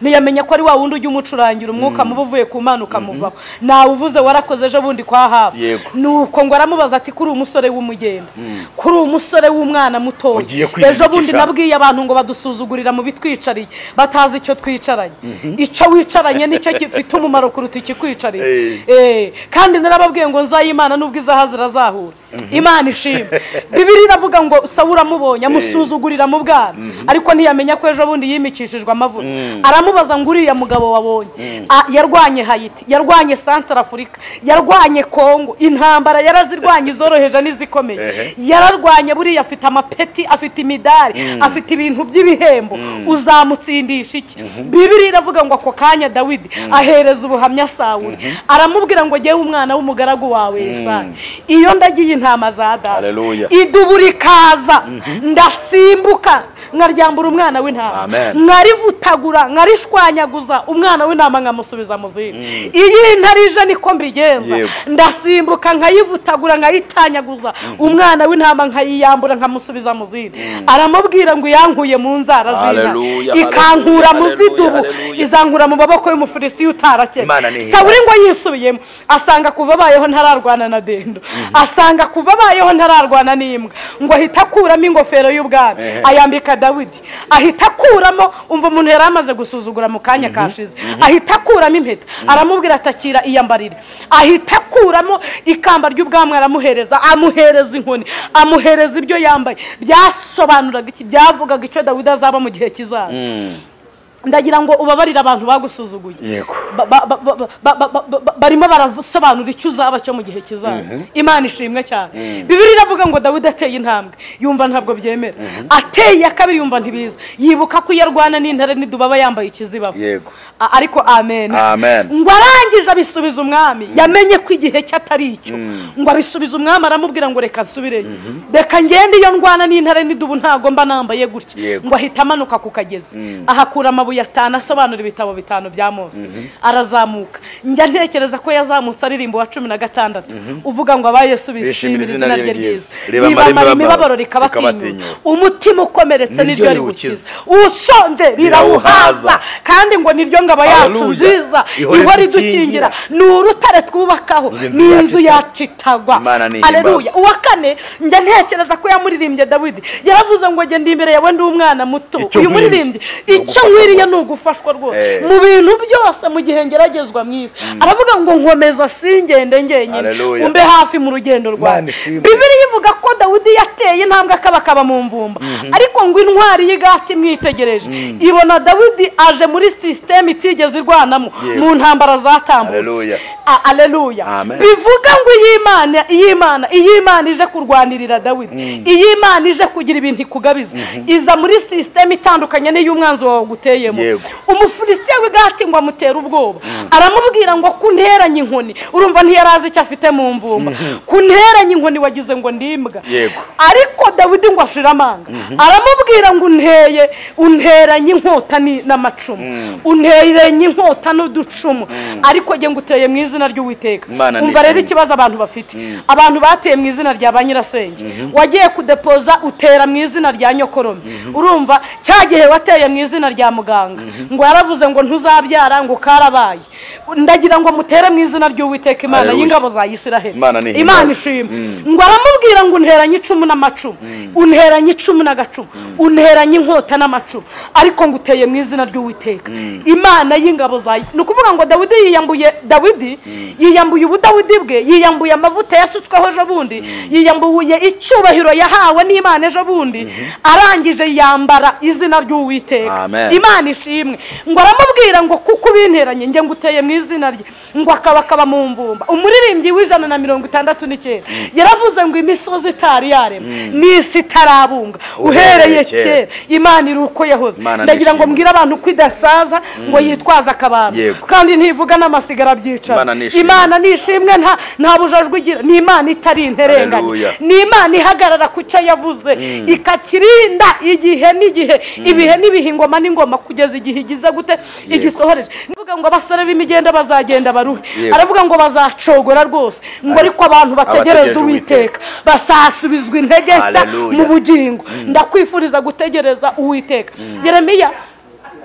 ntiyamenya ko ari wa wundi ujya umucurangira umwuka mubuvuye ku Mana ukamuvaho nawe uvuze warakoze ejo bundi kwa Ahabu nuko ngo aramubaza ati kuri umusore w'umugenda kuri umusore w'umwana muto ejo bundi nabwiye abantu ngo badusuzugurira mu bitwicariye batazi icyo twicaranye icyo wicaranye nicyo gifite umumaro kuruta ikikwicariye kandi narababwiye ngo nzayimana nubwo izahazira zahura Imana ishimwe Bibiliya iravuga ngo Sawuli amubonye amusuzugurira mu bwana ariko ntiyamenya ko ejo bundi yimikishijwe amavuta aramubaza ngo uriya mugabo wabonye yarwanye Haiti yarwanye Centrafrica yarwanye Congo intambara yarazirwanye izoroheje n'izikomeye yararwanye buriya afite amapeti afite imidari afite ibintu by'ibihembo uzamutsindisha iki Bibiliya iravuga ngo ako kanya Dawidi ahereza ubuhamya Sawuli aramubwira ngo jewe umwana w'umugaragu wawe Yesaya iyo ndagiye intama za Dawidi iduburi kaza ndasimbuka nkaryambura umwana w'intama
Amen.
nkarivutagura nkarishwanyaguza umwana w'intama nkamusubiza mu zindi iyi ntarije niko mbigenza
Yego.
ndasimbuka nkayivutagura nkayitanyaguza umwana w'intama nkayiyambura nkamusubiza mu zindi aramubwira ngo yankuye mu nzara z'inka
Hallelujah,
ikankura mu
hallelujah,
zidubu
hallelujah.
izankura mu maboko y'umufilisitiya utarakera
Imana ni
Sawuli ngo yisubiyemo asanga kuva bayeho ntararwana na dendo asanga kuva bayeho ntararwana n'imbwa ngo ahita akuramo ingofero y'ubwami ayambika Dawidi ahita akuramo umva umuntu yari amaze gusuzugura mu kanya kashize ahita akuramo impeta aramubwira atakira iyambarire ahita akuramo ikamba ry'ubwami aramuhereza amuhereza inkoni amuhereza ibyo yambaye byasobanuraga iki byavugaga icyo Dawidi azaba mu gihe kizaza ndagira ngo ubabarire abantu bagusuzuguye
Yego.
barimo barasobanura icyo uzaba cyo mu gihe kizaza Imana ishimwe cyane Bibiliya iravuga ngo Dawidi ateye intambwe yumva ntabwo byemera ateye akabiri yumva ntibiza yibuka ko yarwana n'intare n'idubaba yambaye ikizibabo
Yego.
ariko amen
Amen.
ngo arangije abisubiza umwami yamenye ko igihe cye atari icyo ngo abisubiza umwami aramubwira ngo reka nsubireyo reka ngende iyo ndwana n'intare n'idubu ntago mba nambaye gutya
Yego.
ngo ahita amanuka ku kagezi ahakura amabuye atanu asobanura ibitabo bitanu bya Mose arazamuka njya ntekereza ko yazamutse aririmbo wa 16 uvuga ngo abayesu bishimira izina rye ryiza ribamara imibabaro rikabatinyura umutima ukomeretse niryo riwukiza ushonje rirawuhaza kandi ngo niryo ngabo yacu nziza ihora idukingira ni urutare twubakaho ni inzu yacu itagwa aleluya uwa kane njya ntekereza ko yamuririmbye Dawidi yaravuze ngo genda imbere yawe ndi umwana muto uyu muririmbye icyo nkwiriye nugufashwa rwose mu bintu byose mu gihe ngeragezwa mwisi aravuga ngo nkomeza singende ngenyine umbe hafi mu rugendo rwawe Bibiliya ivuga ko Dawidi yateye intambwe akabakaba mu mvumba ariko ngo intwari y'igati mwitegereje ibona Dawidi aje muri system itigeze irwanamo mu ntambara zatambutse aleluya bivuga ngo Imana ije kurwanirira Dawidi Imana ije kugira ibintu ikugabiza iza muri system itandukanye n'iy'umwanzi wawe guteyemo umufilisitiya w'igati ngo amutera ubwoba aramubwira ngo kunteranye inkoni urumva ntiyarazi icyo afite mu mvumba kunteranye inkoni wagize ngo ndimbwa ariko Dawidi ngo ashira amanga aramubwira ngo unteranye inkota n'amacumu unteranye inkota n'uducumu ariko nge nguteye mu izina ry'Uwiteka umva rero ikibazo abantu bafite abantu bateye mu izina rya ba nyirasenge wagiye kudepoza utera mu izina rya nyokorome urumva cyagihe wateye mu izina rya muganga ngo yaravuze ngo ntuzabyara ngo karabaye ndagira ngo mutere mu izina ry'Uwiteka Imana y'ingabo za Isiraheli Imana ishimwe ngo aramubwira ngo unteranye icumu n'amacumu unteranye icumu n'agacumu unteranye inkota n'amacumu ariko ngo uteye mu izina ry'Uwiteka Imana y'ingabo za nukuvuga ngo Dawidi yiyambuye ubudawidi bwe yiyambuye amavuta yasutsweho ejo bundi yiyambuye icyubahiro yahawe n'Imana ejo bundi arangije yambara izina ry'Uwiteka Imana ishimwe ngo aramubwira ngo kuko ubinteranye nge nguteye mu izina rye ngo akabakaba mu mvumba umuririmbyi w'169 yaravuze ngo imisozi itari yarema n'isi itarabunga uhereye kera Imana iri uko yahoze ndagira ngo mbwira abantu kwidasaza ngo yitwaza akabando kandi ntivuga n'amasigara byicara Imana nishimwe nta bujajwe igira ni Imana itari interenganya ni Imana ihagarara ku cyo yavuze ikakirinda igihe n'igihe ibihe n'ibihingoma n'ingoma kugeza igihe igize gute igisohoreje nivuga ngo abasore b'imigenda bazagenda baruhe aravuga ngo bazacogora rwose ngo ariko abantu bategereza Uwiteka basasubizwa intege nshya mu bugingo ndakwifuriza gutegereza Uwiteka Yeremiya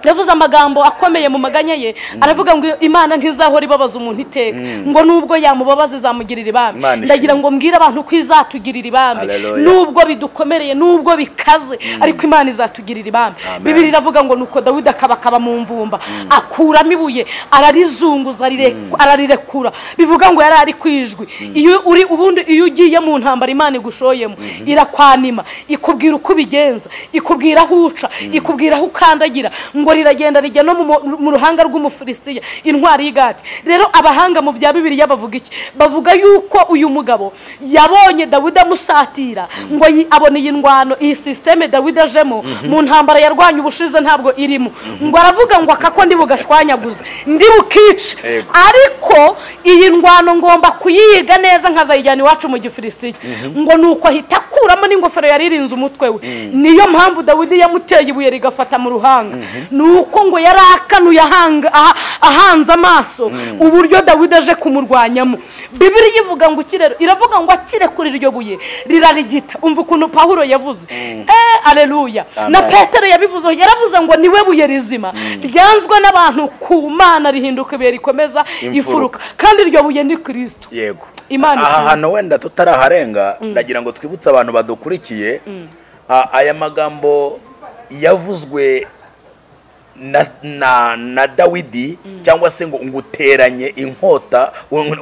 yavuze amagambo akomeye mu maganya ye aravuga ngo Imana ntizahora ibabaza umuntu iteka ngo nubwo yamubabaza izamugirira ibambe ndagira ngo mbwire abantu ko izatugirira ibambe nubwo bidukomereye nubwo bikaze ariko Imana izatugirira ibambe Bibiliya iravuga ngo nuko Dawidi akabakaba mu mvumba akuramo ibuye ararizunguza ararirekura bivuga ngo yari ari kwijwi iyo ugiye mu ntambara Imana igushoyemo irakwanima ikubwira uko bigenza ikubwira aho uca ikubwira aho ukandagira ngo riragenda rijya no mu ruhanga rw'umufilisitiya intwari y'igati rero abahanga mu bya Bibiliya bavuga iki bavuga yuko uyu mugabo yabonye Dawidi amusatira ngo abone iyi ndwano iyi systeme Dawidi ajemo mu ntambara yarwanya ubushize ntabwo irimo ngo aravuga ngo akako ndi bugashwanyaguza ndi bukice ariko iyi ndwano ngomba kuyiga neza nkazayijyana iwacu mu Gifilisitiya ngo nuko ahita gukuramo n'ingofero yaririnze umutwe we. Niyo mpamvu Dawidi yamuteye ibuye rigafata mu ruhanga. Nuko ngo yarakanuye ahanze amaso uburyo Dawidi aje kumurwanyamo. Bibiliya ivuga ngo kirero iravuga ngo akire kuri iryo buye rirarigita. Umva ukuntu Pawulo yavuze. Aleluya. Na Petero yabivuze, yaravuze ngo niwe buye rizima ryanzwe n'abantu ku Mana rihinduka ibuye rikomeza ifuruka, kandi iryo buye ni Kristo.
Yego.
Imana
hano wenda tutaraharenga ndagira ngo twibutse abantu badukurikiye aya magambo yavuzwe na Dawidi cyangwa se ngo nguteranye inkota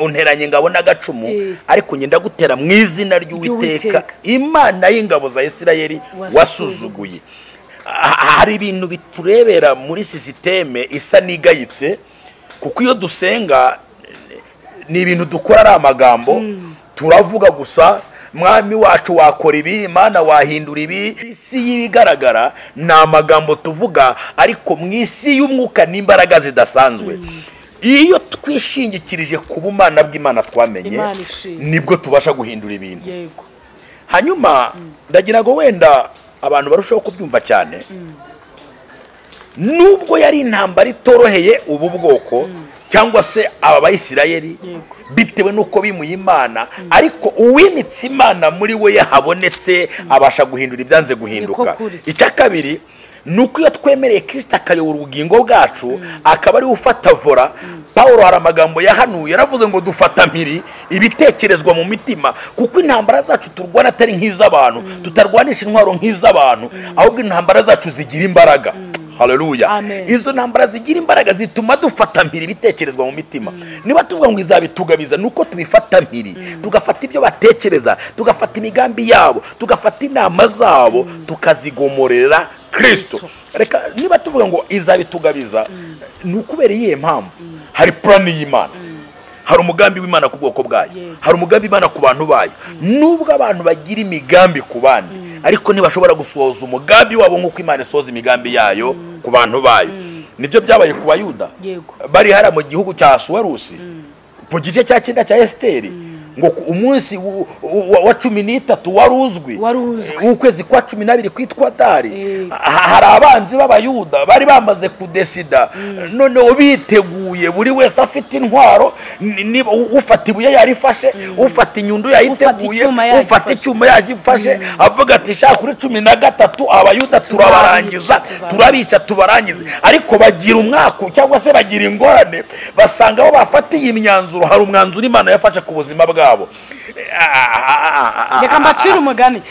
unteranye ingabo n'agacumu, ariko ngenda gutera mu izina ry'Uwiteka Imana y'ingabo za Isirayeli wasuzuguye. Hari ibintu biturebera muri sisiteme isa n'igayitse, kuko iyo dusenga ni ibintu dukora ari amagambo, turavuga gusa mwami wacu wakora ibi, Imana wahindura ibi. Isi y'ibigaragara ni amagambo tuvuga, ariko mu isi y'umwuka n'imbaraga zidasanzwe. Iyo twishingikirije ku bumana bw'Imana twamenye, nibwo tubasha guhindura ibintu. Hanyuma ndagira ngo wenda abantu barushaho kubyumva cyane, nubwo yari intambara itoroheye ubu bwoko cyangwa se aba Bayisirayeli bitewe nuko bimuye Imana, ariko uwimitse Imana muri we yahabonetse abasha guhindura ibyanze guhinduka. Icya kabiri nuko iyo twemereye Kristo akayobora ubugingo bwacu, akaba ari ufata vora. Paulo hari amagambo yahanuye, yaravuze ngo dufata mpiri ibitekerezwa mu mitima, kuko intambara zacu turwana atari nk'iz'abantu, tutarwanisha intwaro nk'iz'abantu, ahubwo intambara zacu zigira imbaraga. Haleluya. Izo ntambara zigira imbaraga zituma dufata mpiri ibitekerezwa mu mitima. Niba tuvuga ngo izabitugabiza, nuko tubifata mpiri, tugafata ibyo batekereza, tugafata imigambi yabo, tugafata inama zabo, tukazigomorera Kristo. Reka niba tuvuga ngo izabitugabiza, nukubera iyihe mpamvu? Hari plan y'Imana, hari umugambi w'Imana ku bwoko bwayo, hari umugambi w'Imana ku bantu bayo. Nubwo abantu bagira imigambi ku bandi, ariko ntibashobora gusohoza umugambi wabo nk'uko Imana isohoza imigambi yayo ku bantu bayo. Nibyo byabaye ku Bayuda bari hari mu gihugu cya Asuwarusi, mu gice cya 9 cya Esteri, ngo umunsi wa 13 waruzwi, ukwezi kwa 12 kwitwa Dari. Hari abanzi b'Abayuda bari bamaze kudesida, none biteguye buri wese afite intwaro, ufata ibuye yarifashe, ufata inyundo yayiteguye, ufata icyuma yagifashe, avuga ati shaka kuri 13 Abayuda turabarangiza, turabica tubarangize. Ariko bagira umwaka cyangwa se bagira ingorane, basanga aho bafatiye imyanzuro hari umwanzuro Imana yafashe ku buzima bwa.
Reka mbacira umugani.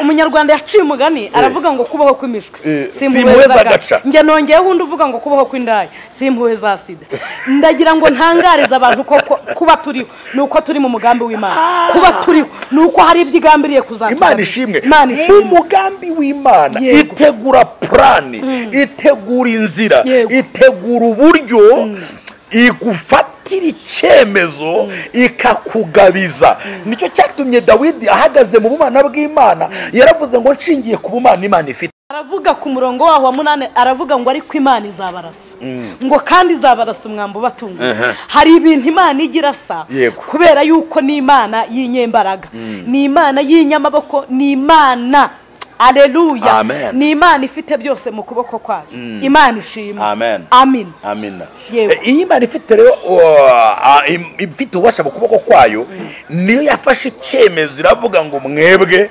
Umunyarwanda yaciye umugani aravuga ngo kubaho kw'imishwe
simpuheza gaca.
Nge nongeyeho undi uvuga ngo kubaho kw'indaya simpuhe za sida. Ndagira ngo ntangariza abantu ko kuba turiho nuko turi mu mugambi w'Imana, kuba turiho nuko hari ibyigambiriye kuzakora.
Imana ishimwe. Umugambi w'Imana itegura plan, itegura inzira, itegura uburyo igufatira icyemezo ikakugabiza. Nicyo cyatumye Dawidi ahagaze mu bumana bw'Imana, yaravuze ngo nshingiye ku bumana Imana ifite.
Aravuga ku murongo waho wa 8, aravuga ngo ariko Imana izabarasa, ngo kandi izabarasa umwambo batunga. Hari ibintu Imana igira sa, kubera yuko ni Imana y'inyembaraga, ni Imana y'inyamaboko, ni Imana Aleluya. Ni Imana ifite byose mu kuboko kwayo. Imana ishimwe. Amen.
Amina. Iyi Imana ifite rero ifite ubasha mu kuboko kwayo, niyo yafashe icyemezo iravuga ngo mwebwe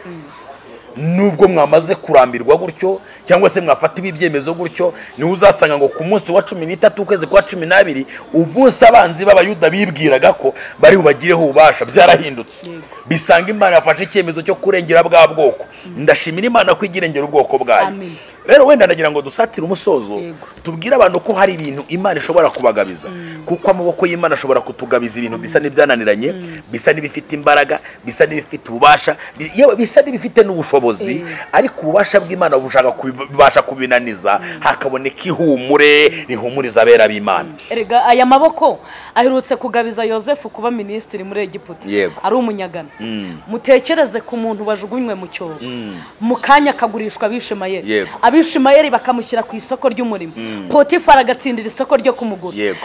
nubwo mwamaze kurambirwa gutyo cyangwa se mwafata ibyemezo gutyo, ni uzasanga ngo ku munsi wa 13 ukwezi kwa 12 umunsi abanzi b'Abayuda bibwiraga ko bari bubagireho ubasha byarahindutse. Bisanga Imana yafashe icyemezo cyo kurengera bwa bwoko. Ndashimira Imana ko igirengera ubwoko bwayo. Rero wenda ndagira ngo dusatire umusozo, tubwire abantu ko hari ibintu Imana ishobora kubagabiza, kuko amaboko y'Imana ashobora kutugabiza ibintu bisa n'ibyananiranye, bisa n'ibifite imbaraga, bisa n'ibifite ububasha, yewe bisa n'ibifite n'ubushobozi, ariko ububasha bw'Imana bushaka kubasha kubinaniza, hakaboneka ihumure rihumuriza abera b'Imana.
Erega aya maboko aherutse kugabiza Yosefu kuba ministri muri Egiputa, ari umunyagano. Mutekereze ku muntu wajugunywe mu cyobo, mu kanya kagurishwa Abishimayeli. abishimayeli bakamushyira ku isoko ry'umurimo. Potifari agatsindira isoko ryo kumugura.
Yego.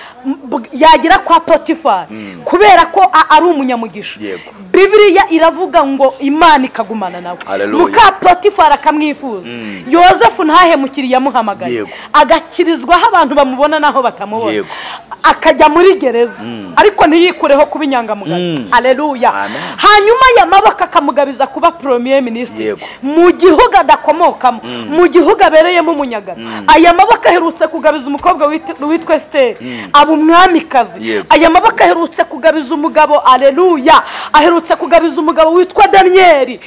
Yagira kwa Potifari kubera ko ari umunyamugisha.
Yego.
Bibiliya iravuga ngo Imana ikagumana nawe. Muka Potifari akamwifuza. Yozefu ntahemukiriye yamuhamagaye. Agakirizwaho abantu bamubona naho batamubona. Akajya muri gereza ariko ntiyikureho kuba inyangamugayo. Haleluya. Hanyuma yamabaka akamugabiza kuba premier ministre mu gihugu adakomokamo, mu gihugu abereyemo umunyagano. Aya mabaka aherutse kugabiza umukobwa witwa Esther aba umwamikazi. Aya mabaka aherutse kugabiza umugabo, haleluya, aherutse kugabiza umugabo witwa Daniel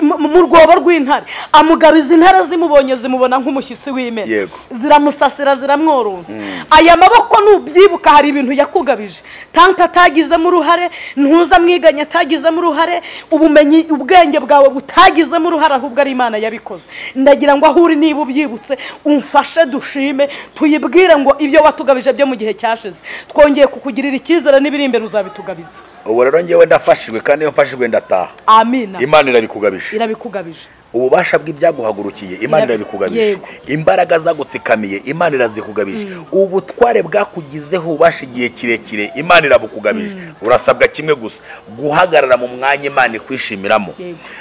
mu rwobo rw'intare. Amugabiza intare zimubonye zimubona nk'umushyitsi w'Imana, ziramusasira ziramworoza. Aya maboko nubyibuka hari ibintu yakugabije, tanta atagizemo uruhare, ntuza mwiganya atagizemo uruhare, ubumenyi ubwenge bwawe butagizemo uruhare, ahubwo ari Imana yabikoze. Ndagira ngo ahuri niba ubyibutse umfashe dushime, tuyibwire ngo ibyo watugabije byo mu gihe cyashize twongeye kukugirira icyizere n'ibiri imbere uzabitugabiza.
Ubu rero ngewe ndafashijwe, kandi iyo mfashijwe ndataha.
Amina.
Imana irabikugabije.
Irabikugabije.
Ububasha bw'ibyaguhagurukiye Imana irabikugabije. Imbaraga zagutsikamiye Imana irazikugabije. Ubutware bwakugizeho ubasha igihe kirekire Imana irabukugabije. Urasabwa kimwe gusa, guhagarara mu mwanya Imana ikwishimiramo.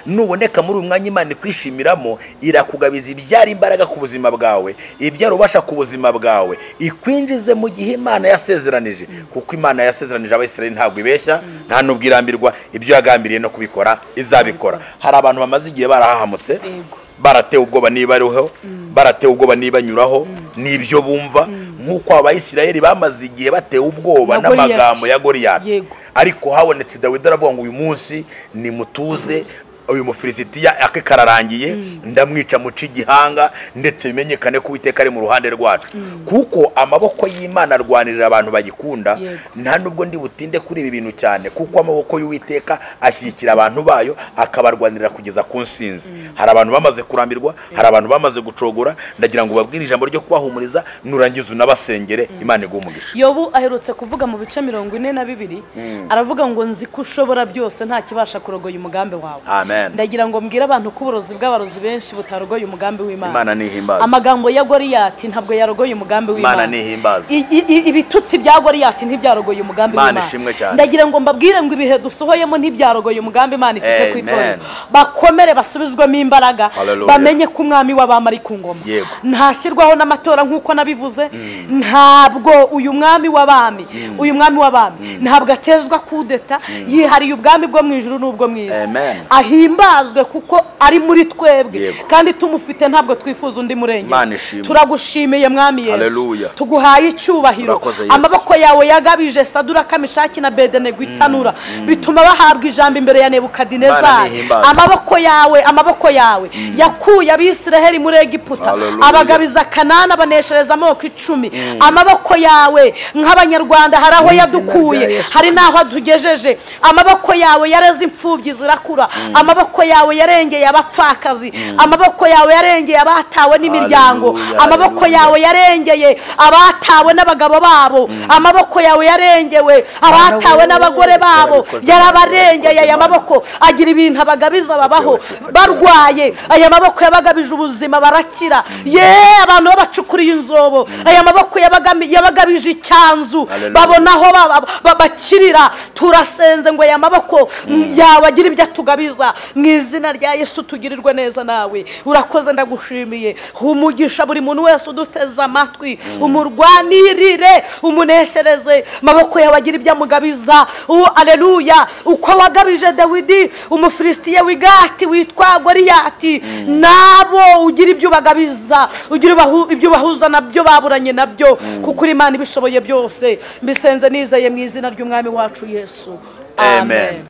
Nuboneka muri uyu mwanya Imana ikwishimiramo, irakugabiza ibyara imbaraga ku buzima bwawe, ibyara ubasha ku buzima bwawe, ikwinjize mu gihe Imana yasezeranije. Kuko Imana yasezeranije Abisirayeli ntabwo ibeshya, nta nubwo irambirwa, ibyo yagambiriye no kubikora izabikora. Hari abantu bamaze igihe barahahamutse, baratewe ubwoba niba ariho, baratewe ubwoba niba nyuraho, nibyo bumva, nk'uko Abayisirayeli bamaze igihe batewe ubwoba n'amagambo ya Goliyati. Ariko habonetse Dawidi aravuga ngo uyu munsi nimutuze, uyu Mufilisitiya ake kararangiye, ndamwica muci igihanga, ndetse bimenyekane ko Uwiteka ari mu ruhande rwacu. Kuko amaboko y'Imana arwanirira abantu bagikunda. Nta nubwo ndi butinde kuri ibi bintu cyane, kuko amaboko y'Uwiteka ashyigikira abantu bayo, akabarwanirira kugeza ku nsinzi. Hari abantu bamaze kurambirwa, hari abantu bamaze gucogora. Ndagira ngo babwire ijambo ryo kubahumuriza, nurangiza unabasengere, Imana iguhe umugisha.
Yobu aherutse kuvuga mu bice 42 aravuga ngo nzi ko ushobora byose, nta kibasha kurogoya umugambi wawe.
Amen.
Ndagira ngo mbwire abantu ko uburozi bw'abarozi benshi butarogoye umugambi w'Imana.
Imana nihimbaza.
Amagambo ya Goliyati ntabwo yarogoye umugambi w'Imana.
Imana nihimbaza.
Ibitutsi bya Goliyati ntibyarogoye umugambi w'Imana.
Imana ishimwe cyane.
Ndagira ngo mbabwire ngo ibihe dusohoyemo ntibyarogoye umugambi Imana ifite ku itorero. Bakomere basubizwemo imbaraga, bamenye ko umwami w'abami ari ku ngoma. Ntashyirwaho n'amatora nk'uko nabivuze. Ntabwo uyu mwami w'abami, ntabwo atezwa kudeta, yihariye ubwami bwo mu ijuru n'ubwo mu isi. Himbazwe kuko ari muri twebwe, kandi tumufite ntabwo twifuza undi murengezi. Turagushimiye mwami Yesu, tuguhaye icyubahiro. Amaboko yawe yagabije Saduraka, Meshaki na Abedenego itanura, bituma bahabwa ijambo imbere ya Nebukadinezari. Amaboko yawe yakuye Abisirayeli muri Egiputa, abagabiza Kanani, abaneshereza amoko 10. Amaboko yawe nk'Abanyarwanda hari aho yadukuye, hari n'aho adugejeje. Amaboko yawe yareze imfubyi zirakura. Amaboko yawe yarengeye abapfakazi. Amaboko yawe yarengeye abatawe n'imiryango. Amaboko yawe yarengeye abatawe n'abagabo babo. Amaboko yawe yarengewe abatawe n'abagore babo. Yarabarengeye aya maboko, agira ibintu abagabiza babaho barwaye. Aya maboko yabagabije ubuzima barakira. Abantu babacukuriye inzobo, aya maboko yabagabije icyanzu, babona aho bakirira. Turasenze ngo aya maboko yawe agira ibyo atugabiza. Mu izina rya Yesu tugirirwe neza nawe. Urakoze, ndagushimiye. Umugisha buri muntu wese uduteze amatwi, umurwanirire, umuneshereze. Maboko yawe agira ibyo amugabiza. Aleluya. Uko wagabije Dawidi Umufilisitiya w'Igati witwa Goliyati, nabo ugira ibyo ubagabiza, ugira ibyo bahuza nabyo baburanye nabyo, kuko Imana ibishoboye byose. Mbisenze nizeye mu izina ry'umwami wacu Yesu. Amen.